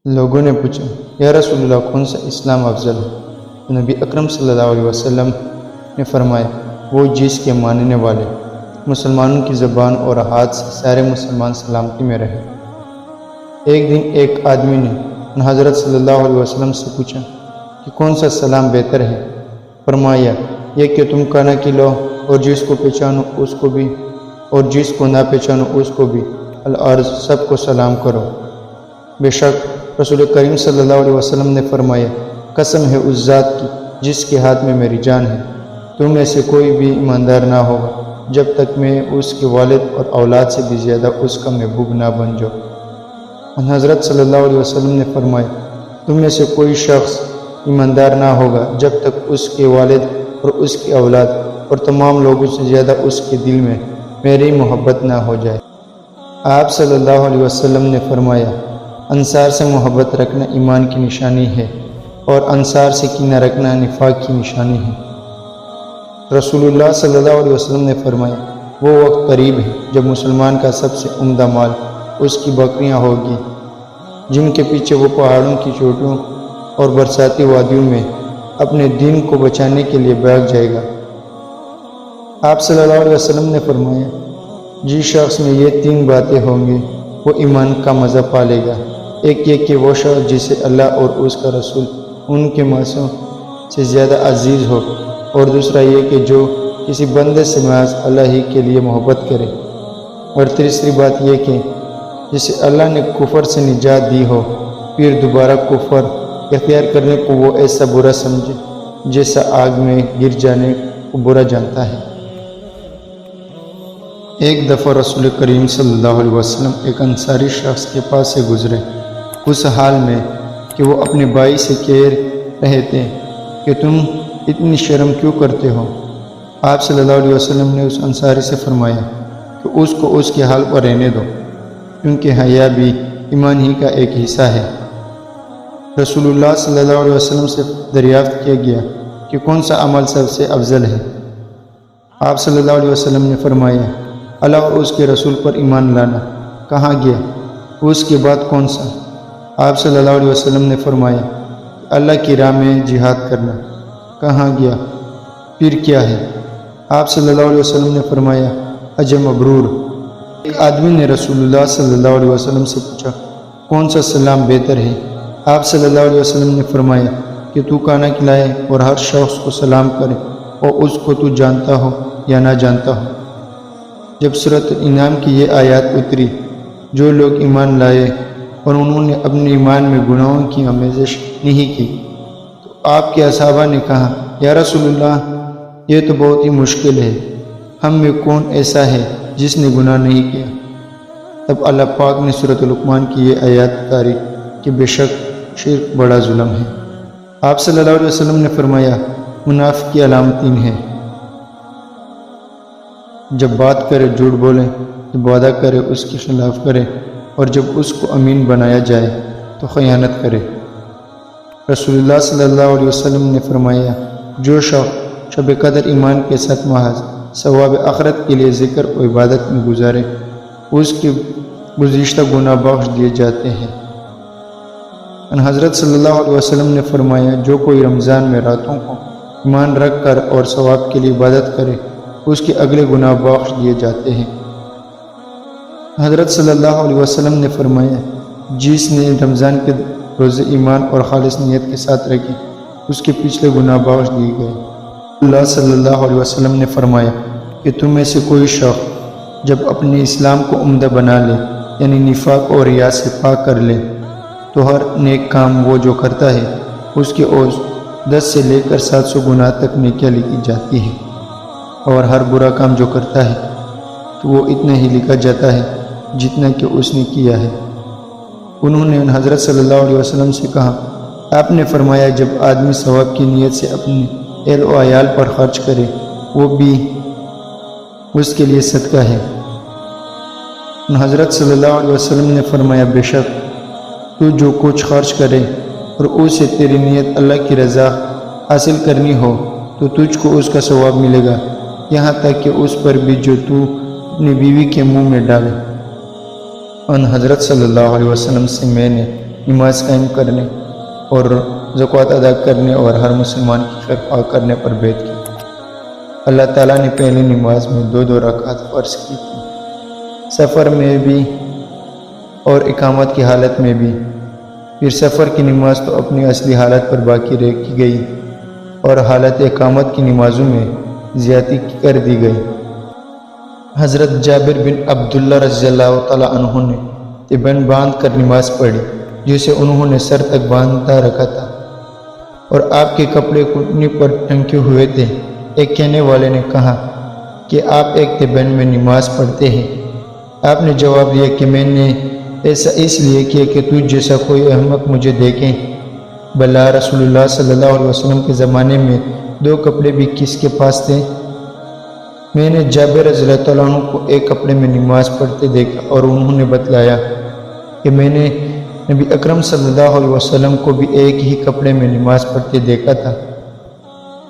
لوگوں نے پوچھا یا رسول اللہ کون سا اسلام افضل ہے؟ تو نبی اکرم صلی اللہ علیہ وسلم نے فرمایا وہ جس کے ماننے والے مسلمانوں کی زبان اور ہاتھ سے سارے مسلمان سلامتی میں رہے۔ ایک دن ایک آدمی نے حضرت صلی اللہ علیہ وسلم سے پوچھا کہ کون سا سلام بہتر ہے؟ فرمایا یہ کہ تم کھانا کھلاؤ اور جس کو پہچانو اس کو بھی اور جس کو نہ پہچانو اس کو بھی العرض سب کو سلام کرو۔ بے شک رسول کریم صلی اللہ علیہ وسلم نے فرمایا قسم ہے اس ذات کی جس کے ہاتھ میں میری جان ہے، تم میں سے کوئی بھی ایماندار نہ ہوگا جب تک میں اس کے والد اور اولاد سے بھی زیادہ اس کا محبوب نہ بن جاؤں۔ حضرت صلی اللہ علیہ وسلم نے فرمایا تم میں سے کوئی شخص ایماندار نہ ہوگا جب تک اس کے والد اور اس کی اولاد اور تمام لوگوں سے زیادہ اس کے دل میں میری محبت نہ ہو جائے۔ آپ صلی اللہ علیہ وسلم نے فرمایا انصار سے محبت رکھنا ایمان کی نشانی ہے اور انصار سے کینہ رکھنا نفاق کی نشانی ہے۔ رسول اللہ صلی اللہ علیہ وسلم نے فرمایا وہ وقت قریب ہے جب مسلمان کا سب سے عمدہ مال اس کی بکریاں ہوگی جن کے پیچھے وہ پہاڑوں کی چوٹیوں اور برساتی وادیوں میں اپنے دین کو بچانے کے لیے بھاگ جائے گا۔ آپ صلی اللہ علیہ وسلم نے فرمایا جس شخص میں یہ تین باتیں ہوں گی وہ ایمان کا مزہ پالے گا۔ ایک یہ کہ وہ شخص جسے اللہ اور اس کا رسول ان کے معصوم سے زیادہ عزیز ہو، اور دوسرا یہ کہ جو کسی بندے سے محض اللہ ہی کے لیے محبت کرے، اور تیسری بات یہ کہ جسے اللہ نے کفر سے نجات دی ہو پھر دوبارہ کفر اختیار کرنے کو وہ ایسا برا سمجھے جیسا آگ میں گر جانے کو برا جانتا ہے۔ ایک دفعہ رسول کریم صلی اللہ علیہ وسلم ایک انصاری شخص کے پاس سے گزرے، اس حال میں کہ وہ اپنے بھائی سے کہہ رہے تھے کہ تم اتنی شرم کیوں کرتے ہو؟ آپ صلی اللہ علیہ وسلم نے اس انصاری سے فرمایا کہ اس کو اس کے حال پر رہنے دو، کیونکہ حیا بھی ایمان ہی کا ایک حصہ ہے۔ رسول اللہ صلی اللہ علیہ وسلم سے دریافت کیا گیا کہ کون سا عمل سب سے افضل ہے؟ آپ صلی اللہ علیہ وسلم نے فرمایا اللہ اور اس کے رسول پر ایمان لانا۔ کہاں گیا؟ اس کے بعد کون سا؟ آپ صلی اللہ علیہ وسلم نے فرمایا اللہ کی راہ میں جہاد کرنا۔ کہاں گیا؟ پھر کیا ہے؟ آپ صلی اللہ علیہ وسلم نے فرمایا حج مبرور۔ ایک آدمی نے رسول اللہ صلی اللہ علیہ وسلم سے پوچھا کون سا سلام بہتر ہے؟ آپ صلی اللہ علیہ وسلم نے فرمایا کہ تو کھانا کھلائے اور ہر شخص کو سلام کرے اور اس کو تو جانتا ہو یا نہ جانتا ہو۔ جب سورۃ الانعام کی یہ آیات اتری جو لوگ ایمان لائے اور انہوں نے اپنے ایمان میں گناہوں کی آمیزش نہیں کی، تو آپ کے اصحابہ نے کہا یا رسول اللہ یہ تو بہت ہی مشکل ہے، ہم میں کون ایسا ہے جس نے گناہ نہیں کیا؟ تب اللہ پاک نے سورۃ لقمان کی یہ آیات اتاری کہ بے شک شرک بڑا ظلم ہے۔ آپ صلی اللہ علیہ وسلم نے فرمایا منافق کی علامت تین ہے، جب بات کرے جھوٹ بولے، جب وعدہ کرے اس کے خلاف کرے، اور جب اس کو امین بنایا جائے تو خیانت کرے۔ رسول اللہ صلی اللہ علیہ وسلم نے فرمایا جو شخص شب قدر ایمان کے ساتھ محض ثواب آخرت کے لیے ذکر و عبادت میں گزارے اس کے گزشتہ گناہ بخش دیے جاتے ہیں۔ حضرت صلی اللہ علیہ وسلم نے فرمایا جو کوئی رمضان میں راتوں کو ایمان رکھ کر اور ثواب کے لیے عبادت کرے اس کے اگلے گناہ بخش دیے جاتے ہیں۔ حضرت صلی اللہ علیہ وسلم نے فرمایا جس نے رمضان کے روزے ایمان اور خالص نیت کے ساتھ رکھی اس کے پچھلے گناہ بخش دیے گئے۔ اللہ صلی اللہ علیہ وسلم نے فرمایا کہ تم میں سے کوئی شخص جب اپنے اسلام کو عمدہ بنا لے یعنی نفاق اور ریا سے پاک کر لے تو ہر نیک کام وہ جو کرتا ہے اس کے اوز 10 سے لے کر 700 گناہ تک نیکیاں لکھی جاتی ہیں، اور ہر برا کام جو کرتا ہے تو وہ اتنا ہی لکھا جاتا ہے جتنا کہ اس نے کیا ہے۔ انہوں نے حضرت صلی اللہ علیہ وسلم سے کہا آپ نے فرمایا جب آدمی ثواب کی نیت سے اپنے اہل و عیال پر خرچ کرے وہ بھی اس کے لیے صدقہ ہے۔ حضرت صلی اللہ علیہ وسلم نے فرمایا بے شک تو جو کچھ خرچ کرے اور اس سے تیری نیت اللہ کی رضا حاصل کرنی ہو تو تجھ کو اس کا ثواب ملے گا، یہاں تک کہ اس پر بھی جو تو اپنی بیوی کے منہ میں ڈالے۔ ان حضرت صلی اللہ علیہ وسلم سے میں نے نماز قائم کرنے اور زکوٰۃ ادا کرنے اور ہر مسلمان کی خیر کرنے پر بیعت کی۔ اللہ تعالیٰ نے پہلی نماز میں 2 رکعت فرض کی تھی، سفر میں بھی اور اقامت کی حالت میں بھی۔ پھر سفر کی نماز تو اپنی اصلی حالت پر باقی رکھی گئی اور حالت اقامت کی نمازوں میں زیادتی کر دی گئی۔ حضرت جابر بن عبداللہ رضی اللہ تعالیٰ عنہ نے تبن باندھ کر نماز پڑھی، جسے انہوں نے سر تک باندھا رکھا تھا اور آپ کے کپڑے گھٹنے پر ٹنگے ہوئے تھے۔ ایک کہنے والے نے کہا کہ آپ ایک تبن میں نماز پڑھتے ہیں؟ آپ نے جواب دیا کہ میں نے ایسا اس لیے کیا کہ تجھ جیسا کوئی احمق مجھے دیکھیں۔ بھلا رسول اللہ صلی اللہ علیہ وسلم کے زمانے میں 2 کپڑے بھی کس کے پاس تھے؟ میں نے جابر رضی اللہ عنہ کو ایک کپڑے میں نماز پڑھتے دیکھا اور انہوں نے بتلایا کہ میں نے نبی اکرم صلی اللہ علیہ وسلم کو بھی ایک ہی کپڑے میں نماز پڑھتے دیکھا تھا۔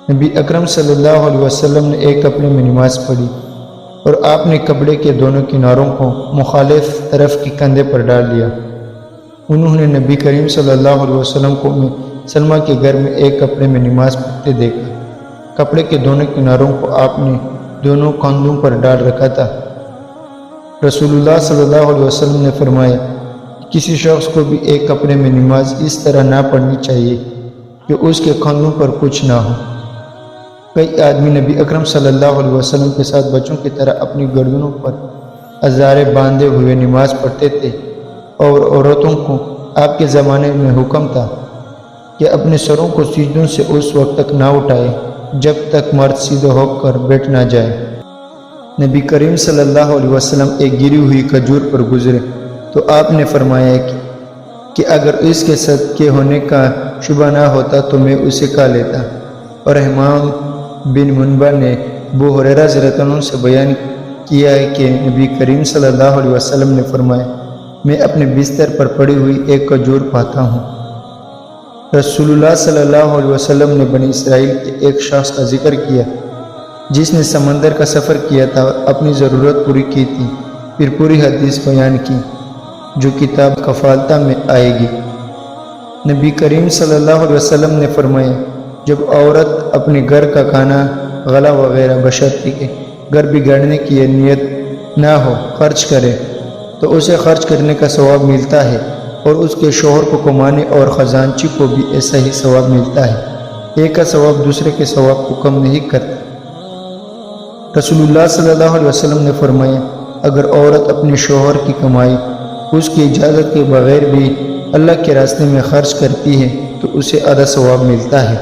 نبی اکرم صلی اللہ علیہ وسلم نے ایک کپڑے میں نماز پڑھی اور آپ نے کپڑے کے دونوں کناروں کو مخالف طرف کے کندھے پر ڈال لیا۔ انہوں نے نبی کریم صلی اللہ علیہ وسلم کو سلمہ کے گھر میں ایک کپڑے میں نماز پڑھتے دیکھا۔ کپڑے کے دونوں کناروں کو آپ نے دونوں کندھوں پر ڈال رکھا تھا۔ رسول اللہ صلی اللہ علیہ وسلم نے فرمایا، کسی شخص کو بھی ایک کپڑے میں نماز اس طرح نہ پڑھنی چاہیے کہ اس کے کندھوں پر کچھ نہ ہو۔ کئی آدمی نبی اکرم صلی اللہ علیہ وسلم کے ساتھ بچوں کی طرح اپنی گردنوں پر ازارے باندھے ہوئے نماز پڑھتے تھے، اور عورتوں کو آپ کے زمانے میں حکم تھا کہ اپنے سروں کو سجدوں سے اس وقت تک نہ اٹھائے جب تک مرد سیدھے ہو کر بیٹھ نہ جائے۔ نبی کریم صلی اللہ علیہ وسلم ایک گری ہوئی کھجور پر گزرے تو آپ نے فرمایا کہ اگر اس کے صدقے ہونے کا شبہ نہ ہوتا تو میں اسے کھا لیتا۔ اور امام بن منبع نے ابو ہریرہ رضی اللہ عنہ سے بیان کیا ہے کہ نبی کریم صلی اللہ علیہ وسلم نے فرمایا، میں اپنے بستر پر پڑی ہوئی ایک کھجور پاتا ہوں۔ رسول اللہ صلی اللہ علیہ وسلم نے بنی اسرائیل کے ایک شخص کا ذکر کیا جس نے سمندر کا سفر کیا تھا اور اپنی ضرورت پوری کی تھی، پھر پوری حدیث بیان کی جو کتاب کفالتہ میں آئے گی۔ نبی کریم صلی اللہ علیہ وسلم نے فرمایا، جب عورت اپنے گھر کا کھانا غلہ وغیرہ بشرطے کہ گھر بگاڑنے کی نیت نہ ہو خرچ کرے تو اسے خرچ کرنے کا ثواب ملتا ہے، اور اس کے شوہر کو کمانے اور خزانچی کو بھی ایسا ہی ثواب ملتا ہے۔ ایک کا ثواب دوسرے کے ثواب کو کم نہیں کرتا۔ رسول اللہ صلی اللہ علیہ وسلم نے فرمایا، اگر عورت اپنے شوہر کی کمائی اس کی اجازت کے بغیر بھی اللہ کے راستے میں خرچ کرتی ہے تو اسے آدھا ثواب ملتا ہے۔